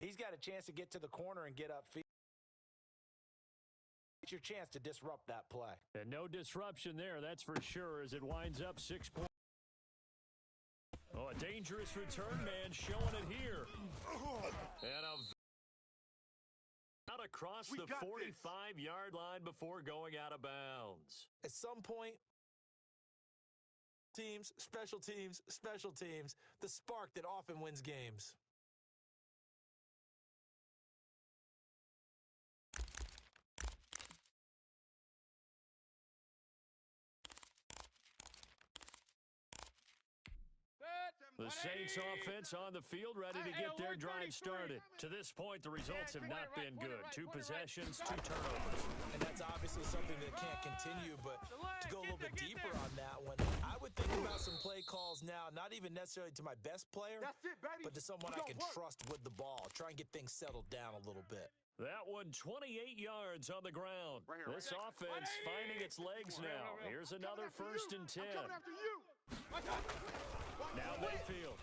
He's got a chance to get to the corner and get upfield. It's your chance to disrupt that play. And no disruption there, that's for sure, as it winds up 6 points. Oh, a dangerous return man showing it here. And out across the 45-yard line before going out of bounds. At some point, special teams, the spark that often wins games. The Saints offense on the field, ready to get their drive started. To this point, the results have not been good. 2 possessions, 2 turnovers. And that's obviously something that can't continue, but to go a little bit deeper on that one, I would think about some play calls now, not even necessarily to my best player, but to someone I can trust with the ball. Try and get things settled down a little bit. That one, 28 yards on the ground. This offense finding its legs now. Here's another 1st and 10. Now Mayfield.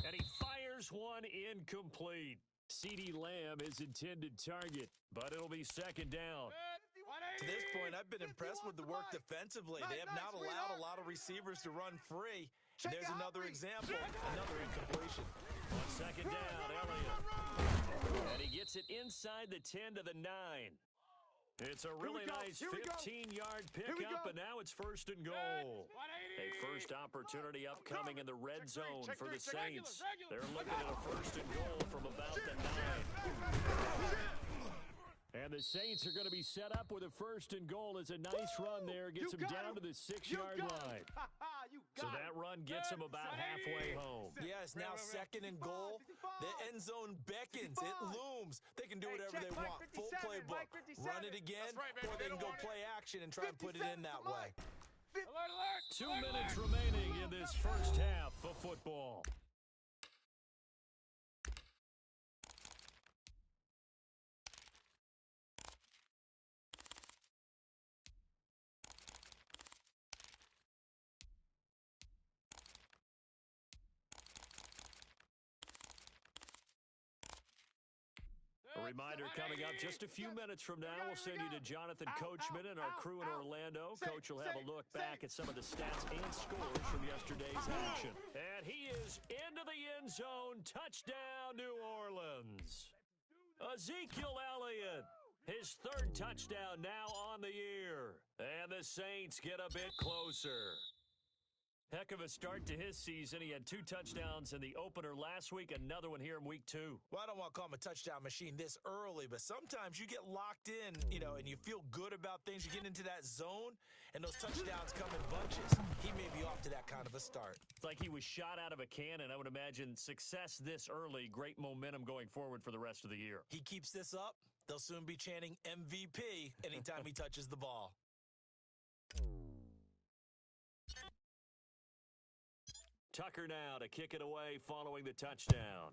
And he fires one incomplete. CeeDee Lamb is intended target, but it'll be 2nd down. To this point, I've been impressed with the work defensively. They have not allowed a lot of receivers to run free. There's another example, another incompletion. On 2nd down, Elliott. And he gets it inside the 10 to the 9. It's a really nice 15-yard pickup, and now it's 1st and goal. A first opportunity upcoming in the red zone for the Saints. They're looking at a 1st and goal from about the 9. And the Saints are going to be set up with a 1st and goal as a nice run there. Gets them down to the 6-yard line. So that run gets them about halfway home. Yes, now 2nd and goal. The end zone beckons. It looms. They can do whatever they want. Full playbook. Run it again, or they can go play action and try and put it in that way. 2 minutes remaining in this first half of football. A reminder coming up just a few minutes from now, we'll send you to Jonathan Coachman and our crew in Orlando. Coach will have a look back at some of the stats and scores from yesterday's action. And he is into the end zone. Touchdown, New Orleans. Ezekiel Elliott, his 3rd touchdown now on the year. And the Saints get a bit closer. Heck of a start to his season. He had 2 touchdowns in the opener last week, another one here in week 2. Well, I don't want to call him a touchdown machine this early, but sometimes you get locked in, and you feel good about things. You get into that zone, and those touchdowns come in bunches. He may be off to that kind of a start. It's like he was shot out of a cannon. I would imagine success this early, great momentum going forward for the rest of the year. He keeps this up, they'll soon be chanting MVP anytime he touches the ball. Tucker now to kick it away following the touchdown.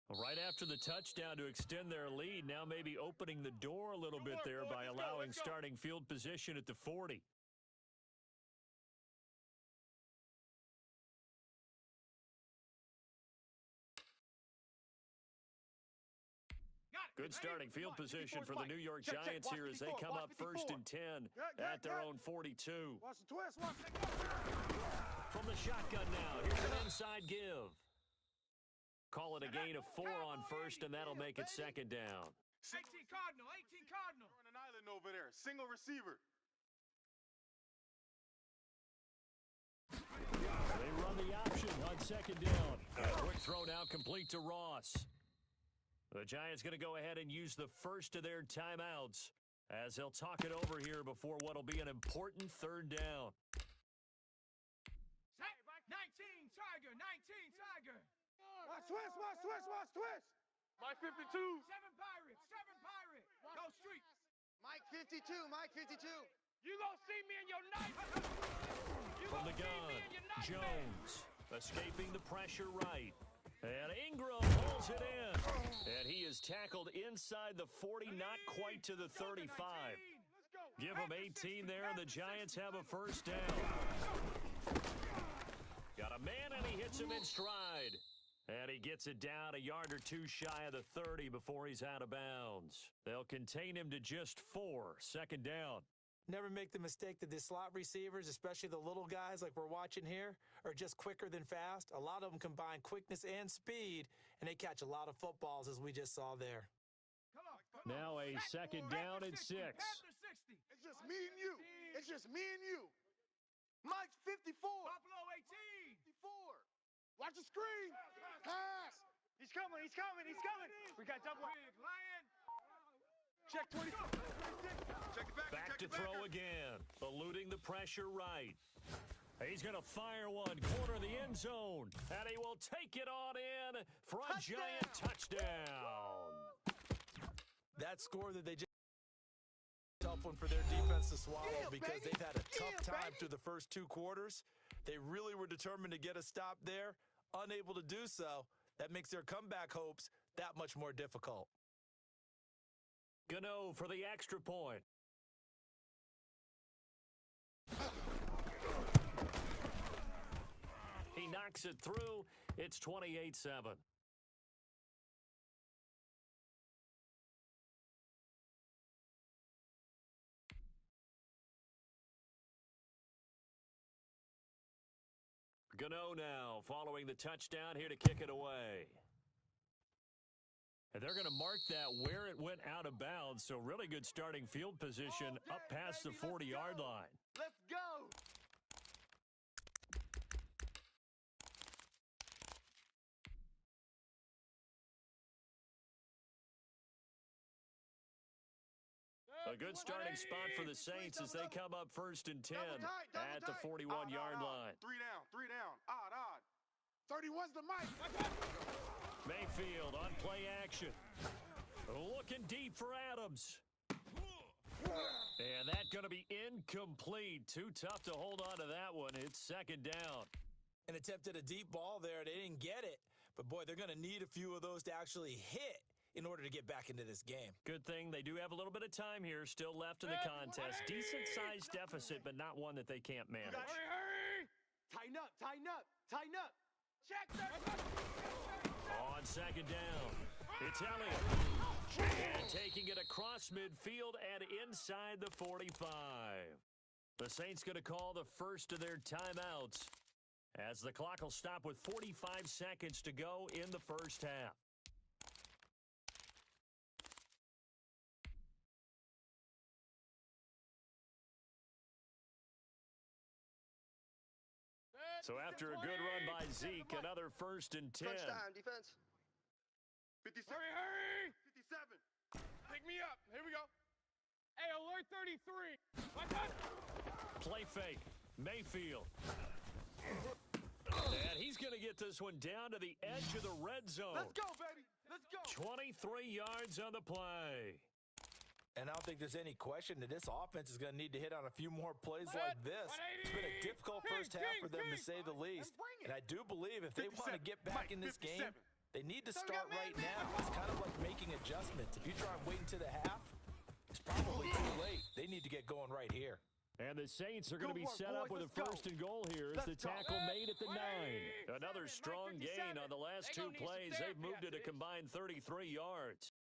Right after the touchdown to extend their lead, now maybe opening the door a little bit there by allowing starting field position at the 40. Good starting field position for the New York Giants here as they come up 1st and 10 at their own 42. From the shotgun now, here's an inside give. Call it a gain of 4 on 1st, and that'll make it 2nd down. 18 Cardinal. Run an island over there, single receiver. They run the option on 2nd down. A quick throw now complete to Ross. The Giants going to go ahead and use the first of their timeouts as they'll talk it over here before what will be an important 3rd down. 19 Tiger. Watch twist. Mike 52. 7 Pirates. Go Streets. Mike 52. You gonna see me in your night. From the gun, Jones escaping the pressure right. And Ingram pulls it in. And he is tackled inside the 40, not quite to the 35. Give him 18 there, and the Giants have a 1st down. Got a man, and he hits him in stride. And he gets it down a yard or two shy of the 30 before he's out of bounds. They'll contain him to just 4. Second down. Never make the mistake that the slot receivers, especially the little guys like we're watching here, are just quicker than fast. A lot of them combine quickness and speed, and they catch a lot of footballs, as we just saw there. Now a second down and 6. It's just me and you. It's just me and you. Mike's 54. Buffalo 18. 54. Watch the screen. Pass. He's coming. He's coming. He's coming. We got double. Big Lion. Check 20. Check it back. Back to throw again. Eluding the pressure right. He's going to fire one. Corner of the end zone. And he will take it on in for a giant touchdown. That score that they just tough one for their defense to swallow because they've had a tough time through the first 2 quarters. They really were determined to get a stop there. Unable to do so. That makes their comeback hopes that much more difficult. Gano for the extra point. He knocks it through. It's 28-7. Gano now following the touchdown here to kick it away. And they're going to mark that where it went out of bounds, so really good starting field position up past the 40-yard line. Let's go. A good starting spot for the Saints as they come up 1st and 10 at the 41-yard line. 3 down, 3 down. Odd. 31's the mic. Mayfield on play action. Looking deep for Adams. And that's going to be incomplete. Too tough to hold on to that one. It's second down. And attempted a deep ball there. They didn't get it. But, boy, they're going to need a few of those to actually hit in order to get back into this game. Good thing they do have a little bit of time here still left in the contest. Decent-sized deficit, but not one that they can't manage. Hurry. Tighten up. Check. On second down, it's Elliott. And taking it across midfield and inside the 45. The Saints going to call the first of their timeouts as the clock will stop with 45 seconds to go in the first half. So after a good run by Zeke, another 1st and 10. Crunch time, defense. 57. Hurry. 57. Pick me up. Here we go. Hey, alert 33. My God. Play fake. Mayfield. And he's going to get this one down to the edge of the red zone. Let's go, baby. Let's go. 23 yards on the play. And I don't think there's any question that this offense is going to need to hit on a few more plays like this. It's been a difficult first half for them, to say the least. And I do believe if they want to get back in this game, they need to start right now. It's kind of like making adjustments. If you try and wait until the half, it's probably too late. They need to get going right here. And the Saints are going to be set up with a 1st and goal here as the tackle made at the 9. Another strong gain on the last 2 plays. They've moved it a combined 33 yards.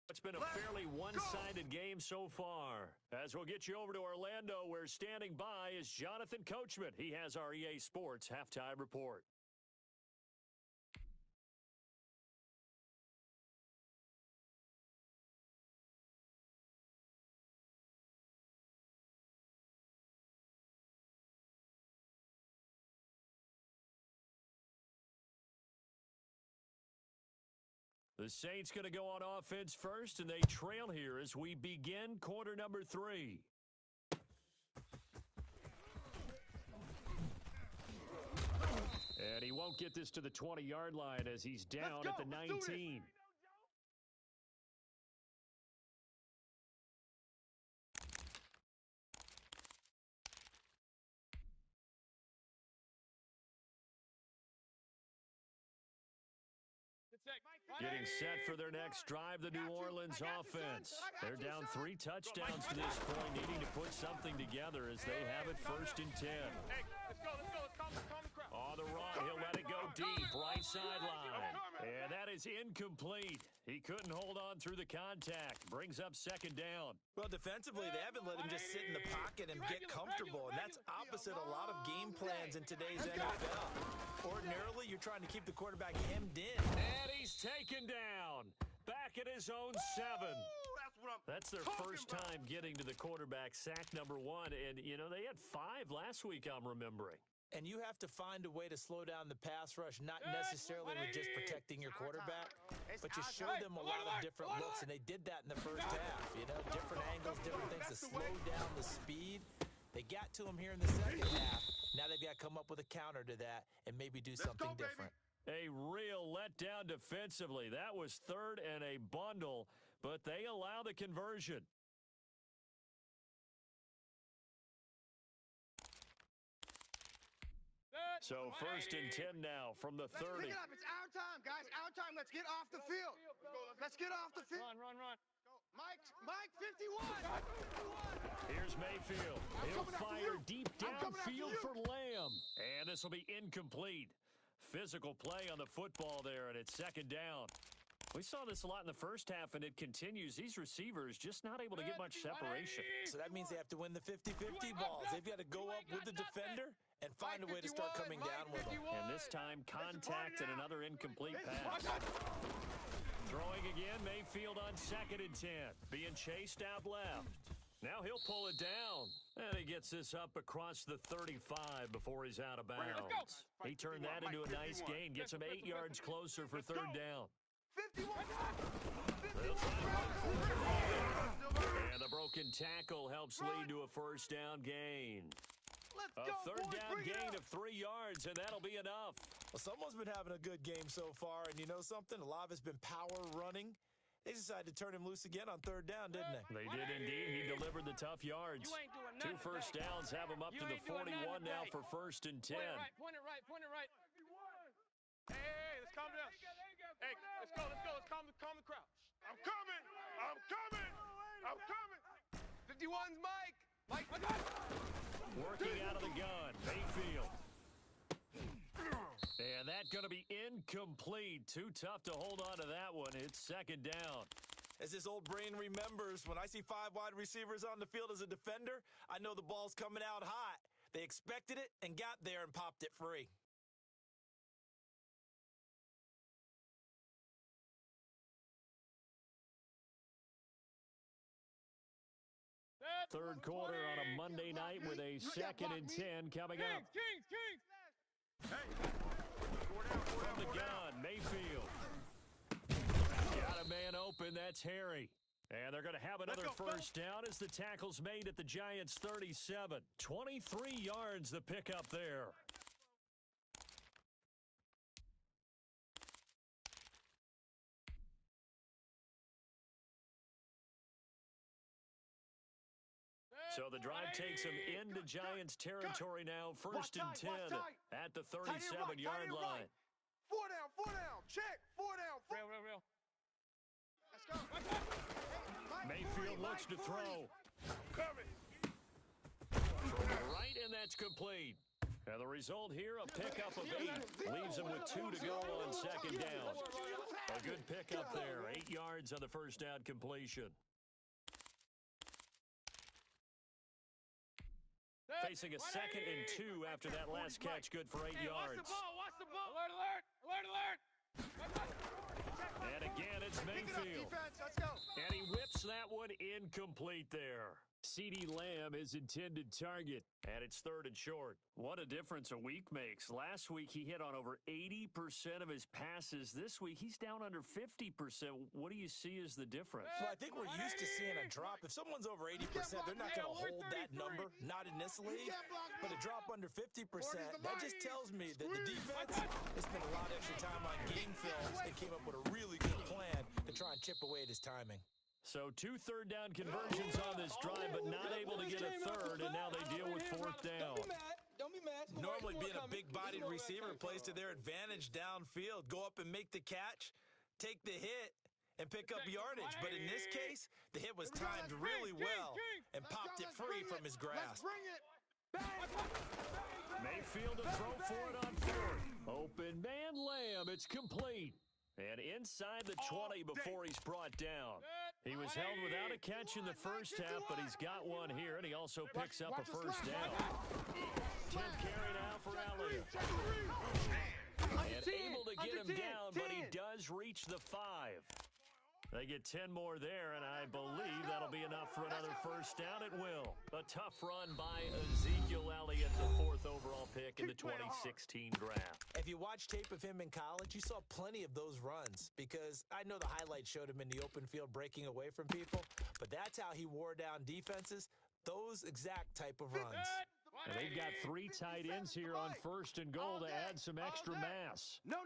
It's been a fairly one-sided game so far. As we'll get you over to Orlando, where standing by is Jonathan Coachman. He has our EA Sports halftime report. The Saints going to go on offense first, and they trail here as we begin quarter number 3. And he won't get this to the 20-yard line as he's down at the 19. Getting set for their next drive, the New Orleans offense. They're down 3 touchdowns to this point, needing to put something together as they have it 1st and 10. Hey, let's go. Let's calm the crowd. On the run, he'll let it go deep. right sideline. And that is incomplete. He couldn't hold on through the contact. Brings up second down. Well, defensively, they haven't let him just sit in the pocket and get comfortable, and that's opposite a lot of game plans in today's NFL. Ordinarily, you're trying to keep the quarterback hemmed in. And he's taken down. Back at his own 7. That's their first time getting to the quarterback, sack number 1. And, you know, they had 5 last week, I'm remembering. And you have to find a way to slow down the pass rush, not necessarily with just protecting your quarterback, but you show them a lot of different looks, and they did that in the first half. You know, different angles, different things to slow down the speed. They got to him here in the second half. Now they've got to come up with a counter to that and maybe do something different. A real letdown defensively. That was third and a bundle, but they allow the conversion. So first and 10 now from the 30. Pick it up. It's our time, guys. Our time. Let's get off the field. Let's get off the field. Run. Go. Mike, 51. Here's Mayfield. He'll fire deep downfield for Lamb. And this will be incomplete. Physical play on the football there, and it's second down. We saw this a lot in the first half, and it continues. These receivers just not able to get much separation. So that means they have to win the 50-50 balls. They've got to go up with the defender and find a way to start coming down with them. And this time, contact and another incomplete pass. Throwing again, Mayfield on second and 10. Being chased out left. Now he'll pull it down. And he gets this up across the 35 before he's out of bounds. He turned that into a nice gain. Gets him 8 yards closer for third down. 51. And the broken tackle helps lead to a first down gain. A third down gain of 3 yards, and that'll be enough. Well, someone's been having a good game so far, and you know something? A lot of it's been power running. They decided to turn him loose again on third down, didn't they? They did indeed. He delivered the tough yards. 2 first downs have him up to the 41 now for first and 10. Point it right. Hey, let's calm down. Hey, let's go. Let's calm the crowd. I'm coming. 51's Mike. Working out of the gun, Mayfield. And that's going to be incomplete. Too tough to hold on to that one. It's second down. As this old brain remembers, when I see 5 wide receivers on the field as a defender, I know the ball's coming out hot. They expected it and got there and popped it free. Third quarter on a Monday night with a second and 10 coming up. Kings. From the gun, Mayfield. Got a man open, that's Harry. And they're going to have another first down as the tackle's made at the Giants' 37. 23 yards the pickup there. So the drive takes him into Giants territory now. First and 10 at the 37-yard line. 4 down. Check. 4 down. Real. Let's go. Mayfield looks to throw. Coming. Right, and that's complete. And the result here, a pickup of 8. Leaves him with 2 to go on second down. A good pickup there. 8 yards on the first down completion. Facing a second and 2 after that last catch, good for 8 yards. Watch the ball. Alert. And again, it's Mayfield. Let's go. And he whips that one incomplete there. CeeDee Lamb is intended target, and it's third and short. What a difference a week makes. Last week, he hit on over 80% of his passes. This week, he's down under 50%. What do you see as the difference? Well, I think we're used to seeing a drop. If someone's over 80%, they're not going to hold that number, not in this league. But a drop under 50%, that just tells me that the defense has spent a lot of extra time on game films and came up with a really good plan to try and chip away at his timing. So 2 third-down conversions on this drive, but not able to get a third, and now they deal with fourth down. Don't be mad. Normally being a big-bodied receiver plays to their advantage downfield. Go up and make the catch, take the hit, and pick up yardage. But in this case, the hit was timed really well and popped it free from his grasp. Mayfield to throw for it on fourth. Open man Lamb It's complete. And inside the 20 before he's brought down. He was held without a catch in the first half, but he's got one here, and he also picks up a first down. 10th carry now for Elliott. And able to get him down, but he does reach the 5. They get 10 more there, and I believe that'll be enough for another first down. It will. A tough run by Ezekiel Elliott, the 4th overall pick in the 2016 draft. If you watch tape of him in college, you saw plenty of those runs because I know the highlights showed him in the open field breaking away from people, but that's how he wore down defenses, those exact type of runs. And they've got 3 tight ends here on 1st and goal to add some extra mass. Run.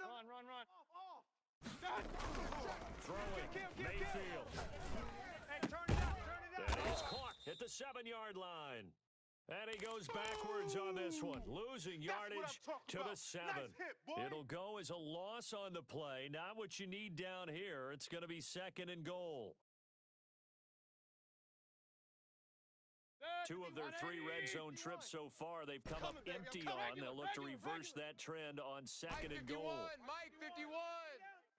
Throwing, Mayfield. Hey, turn it out. And he's caught at the 7-yard line. And he goes backwards on this one, losing yardage to the 7. It'll go as a loss on the play. Not what you need down here. It's going to be 2nd and goal. 2 of their 3 red zone trips so far, they've come up empty on. They'll look to reverse that trend on 2nd and goal. Mike 51.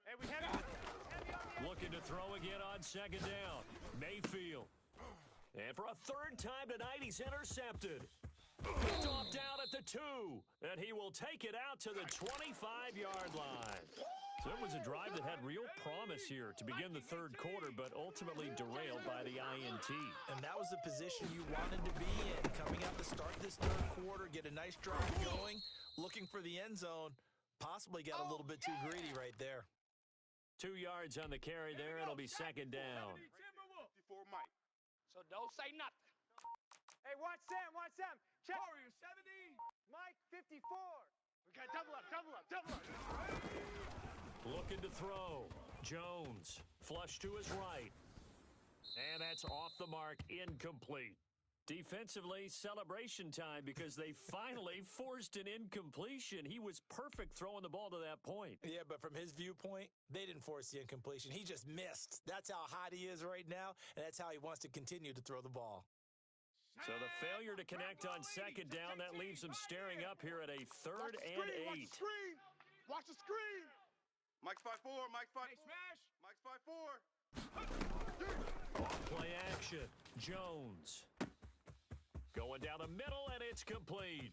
Hey, we have Looking to throw again on 2nd down. Mayfield. And for a 3rd time tonight, he's intercepted. Stopped out at the 2. And he will take it out to the 25-yard line. So it was a drive that had real promise here to begin the 3rd quarter, but ultimately derailed by the INT. And that was the position you wanted to be in. Coming out to start this 3rd quarter, get a nice drive going, looking for the end zone. Possibly got a little bit too greedy right there. 2 yards on the carry there. It'll be 2nd down. 54 Mike. So don't say nothing. Hey, watch Sam. Check. Warrior 70. Mike 54. We got double up. Looking to throw. Jones. Flush to his right. And that's off the mark. Incomplete. Defensively, celebration time because they finally forced an incompletion. He was perfect throwing the ball to that point. Yeah, but from his viewpoint, they didn't force the incompletion. He just missed. That's how hot he is right now, and that's how he wants to continue to throw the ball. So the failure to connect on 2nd down, that leaves them staring up here at a 3rd and 8. Watch the screen. Mike's 5-4. Hey, smash. Mike's 5-4. Off play action. Jones. Going down the middle, and it's complete.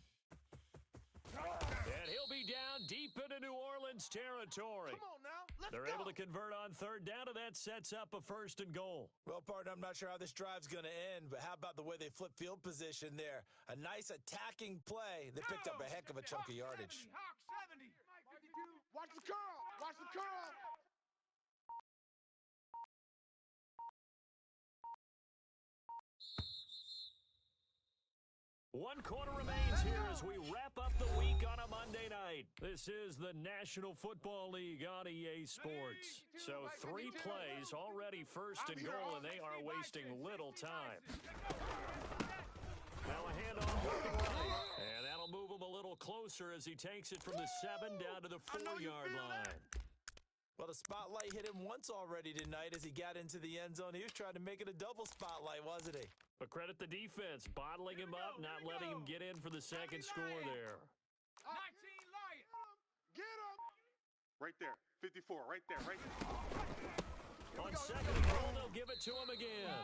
And he'll be down deep into New Orleans territory. Come on now. They're able to convert on 3rd down, and that sets up a 1st and goal. Well, partner, I'm not sure how this drive's going to end, but how about the way they flip field position there? A nice attacking play. They picked up a heck of a chunk of yardage. Hawk 70. Mike 52. Watch the curl. 1 quarter remains here as we wrap up the week on a Monday night. This is the National Football League on EA Sports. So 3 plays already 1st and goal, and they are wasting little time. Now a handoff looking right. And that'll move him a little closer as he takes it from the 7 down to the 4-yard line. Well, the spotlight hit him once already tonight as he got into the end zone. He was trying to make it a double spotlight, wasn't he? But credit the defense, bottling him up, not letting him get in for the 2nd score there. 19 Lion. Get him. Right there. 54. Right there. On 2nd and goal, they'll give it to him again.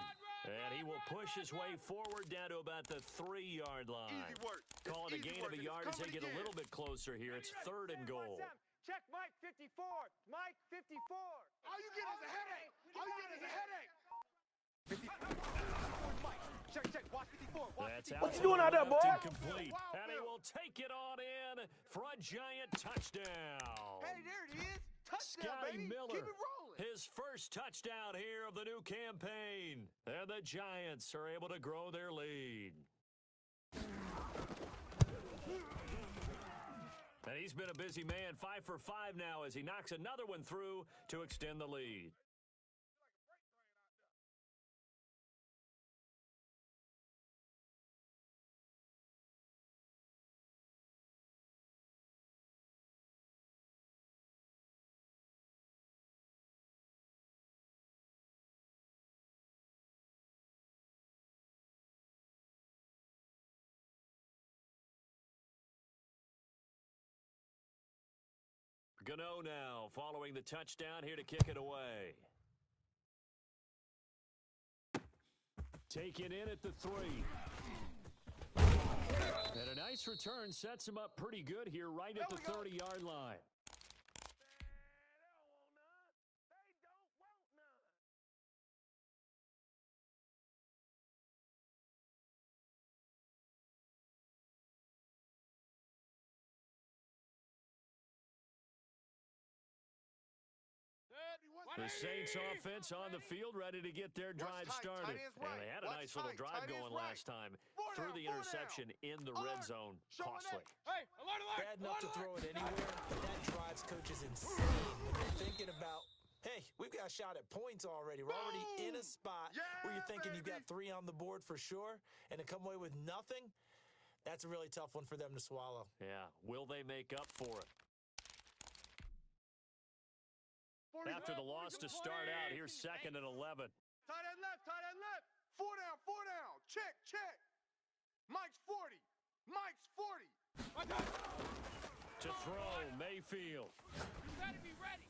And he will push his way forward down to about the 3-yard line. Easy work. Call it a gain of a yard as they get a little bit closer here. It's 3rd and goal. Check Mike 54. Mike 54. All you get is a headache. Check. Watch 54. What you doing out there, boy? Complete. And he will take it on in for a giant touchdown. Hey, there it is. Touchdown, Scotty baby. Miller. Keep it rolling. His first touchdown here of the new campaign. And the Giants are able to grow their lead. And he's been a busy man, 5 for 5 now as he knocks another one through to extend the lead. Gano now following the touchdown here to kick it away. Taken in at the 3. And a nice return sets him up pretty good here right at the 30-yard line. The Saints offense on the field ready to get their drive started. And they had a nice little drive going last time. Threw the interception in the red zone. Costly. Bad enough to throw it anywhere, but that drives coaches insane when they're thinking about, hey, we've got a shot at points already. We're already in a spot where you're thinking you've got 3 on the board for sure, and to come away with nothing, that's a really tough one for them to swallow. Yeah, will they make up for it? After the loss to start out, here's 2nd and 11. Tight end left, tight end left. 4 down. Check. Mike's 40. Mike's 40. To throw, Mayfield. You gotta be ready.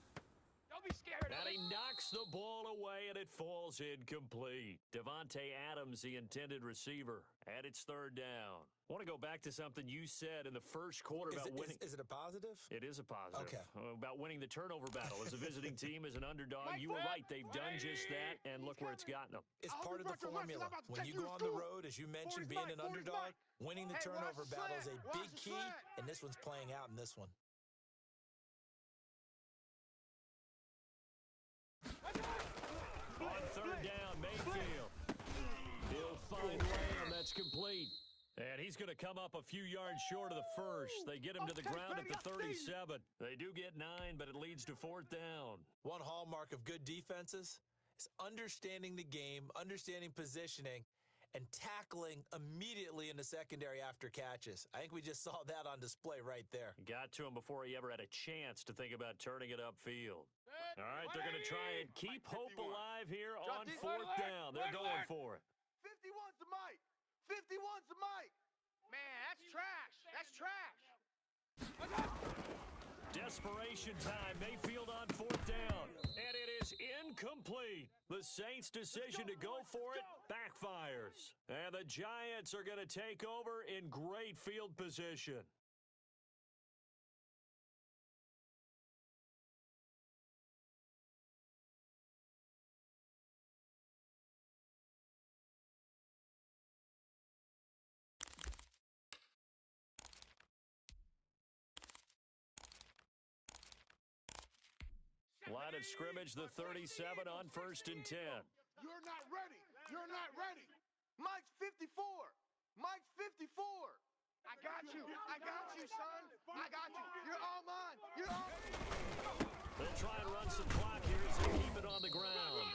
Don't be scared. And he knocks the ball away, and it falls incomplete. Devontae Adams, the intended receiver, and it's 3rd down. I want to go back to something you said in the first quarter about winning. Is it a positive? It is a positive. Okay. About winning the turnover battle. As a visiting team, as an underdog, you were right. They've done just that, and look where it's gotten them. It's part of the formula. When you go on the road, as you mentioned, being an underdog, winning the turnover battle is a big key, and this one's playing out in this one. On 3rd down, Mayfield. He'll find Lamb. That's complete. And he's going to come up a few yards short of the first. They get him to the ground at the 37. They do get 9, but it leads to 4th down. One hallmark of good defenses is understanding the game, understanding positioning, and tackling immediately in the secondary after catches. I think we just saw that on display right there. Got to him before he ever had a chance to think about turning it upfield. All right, they're going to try and keep hope alive here on 4th down. They're going for it. 51's to Mike. 51's to Mike. Man, that's trash. That's trash. Desperation time. Mayfield on 4th down. And it is incomplete. The Saints' decision to go for it backfires. And the Giants are going to take over in great field position. Line of scrimmage, the 37 on 1st and 10. You're not ready. You're not ready. Mike's 54. Mike's 54. I got you, son. I got you. You're all mine. You're all mine. They'll try and run some clock here as they keep it on the ground.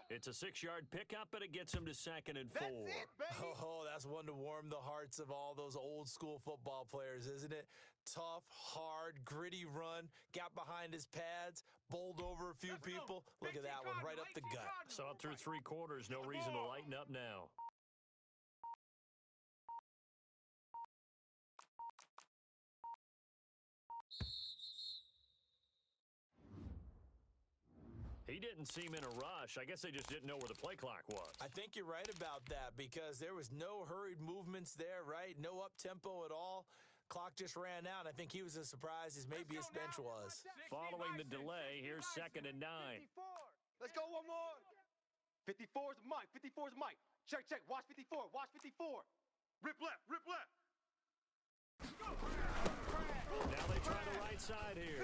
It's a 6-yard pickup, and it gets him to 2nd and 4. That's it, baby. Oh, that's one to warm the hearts of all those old school football players, isn't it? Tough, hard, gritty run, got behind his pads, bowled over a few people. Look at that one, right up the gut. Saw through 3 quarters, no reason to lighten up now. He didn't seem in a rush. I guess they just didn't know where the play clock was. I think you're right about that because there was no hurried movements there, right? No up-tempo at all. Clock just ran out. I think he was as surprised as maybe his bench was. Following the delay, here's 2nd and 9. Let's go one more. 54's Mike. 54's Mike. Check. Watch 54. Watch 54. Rip left. Now they try the right side here.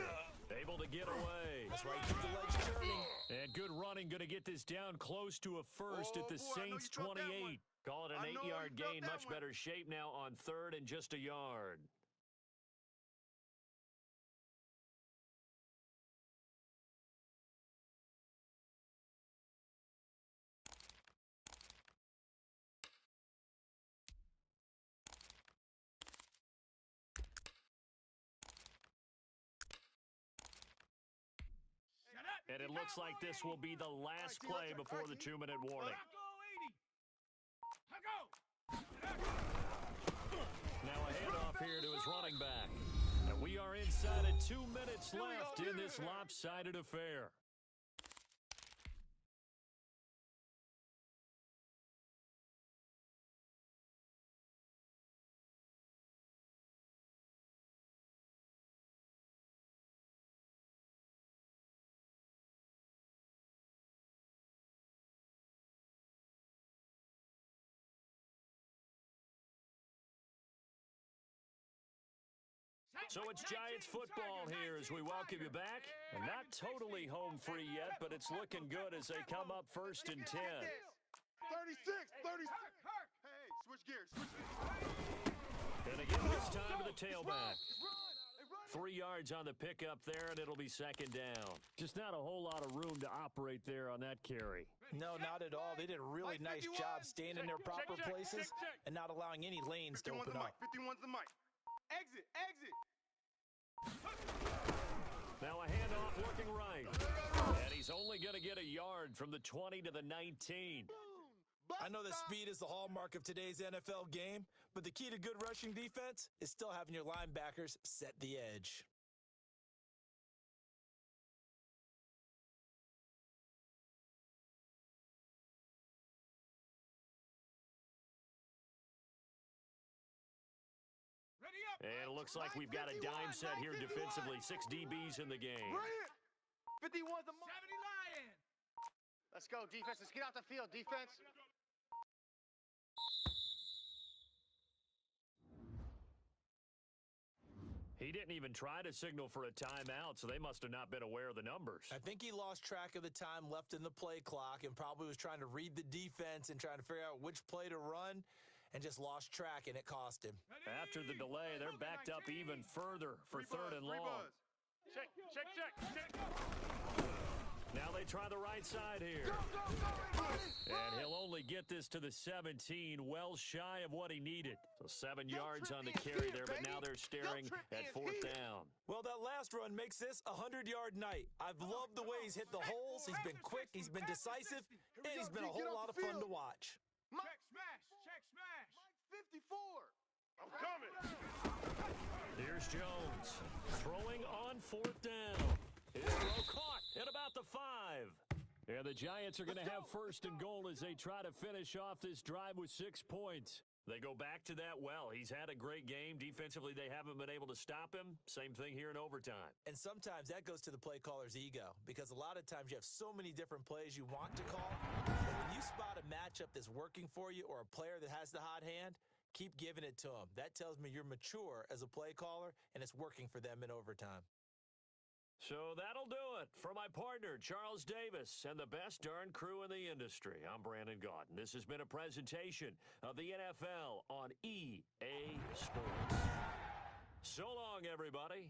Able to get away. That's right, keep the legs turning. And good running, going to get this down close to a first at the Saints 28. Call it an 8-yard gain, much better shape now on 3rd and just a yard. And it looks like this will be the last play before the 2-minute warning. Now a handoff here to his running back. And we are inside of 2 minutes left in this lopsided affair. So it's Giants football here as we welcome you back. And not totally home free yet, but it's looking good as they come up 1st and 10. 36, 36. Hey, switch gears, switch gears. And again, this time to the tailback. 3 yards on the pickup there, and it'll be 2nd down. Just not a whole lot of room to operate there on that carry. No, not at all. They did a really nice job staying in their proper places and not allowing any lanes to open up. 51's the mic. Exit, exit. Now a handoff looking right. And he's only going to get a yard from the 20 to the 19. I know that speed is the hallmark of today's NFL game, but the key to good rushing defense is still having your linebackers set the edge. And it looks like we've got a dime set here defensively. 6 DBs in the game. 51's the mic. 70 Lion. Let's go, defense. Let's get out the field, defense. He didn't even try to signal for a timeout, so they must have not been aware of the numbers. I think he lost track of the time left in the play clock and probably was trying to read the defense and trying to figure out which play to run and just lost track, and it cost him. After the delay, they're backed up even further for 3rd and long. Check, check, check, check. Now they try the right side here. And he'll only get this to the 17, well shy of what he needed. So 7 yards on the carry there, but now they're staring at 4th down. Well, that last run makes this a 100-yard night. I've loved the way he's hit the holes. He's been quick, he's been decisive, and he's been a whole lot of fun to watch. Check smash, check smash. 54. I'm coming. Here's Jones throwing on 4th down. His throw caught at about the 5. And the Giants are going to have 1st and goal as they try to finish off this drive with 6 points. They go back to that well. He's had a great game. Defensively, they haven't been able to stop him. Same thing here in overtime. And sometimes that goes to the play caller's ego, because a lot of times you have so many different plays you want to call. But when you spot a matchup that's working for you or a player that has the hot hand, keep giving it to him. That tells me you're mature as a play caller, and it's working for them in overtime. So that'll do it for my partner, Charles Davis, and the best darn crew in the industry. I'm Brandon Gaudin. This has been a presentation of the NFL on EA Sports. So long, everybody.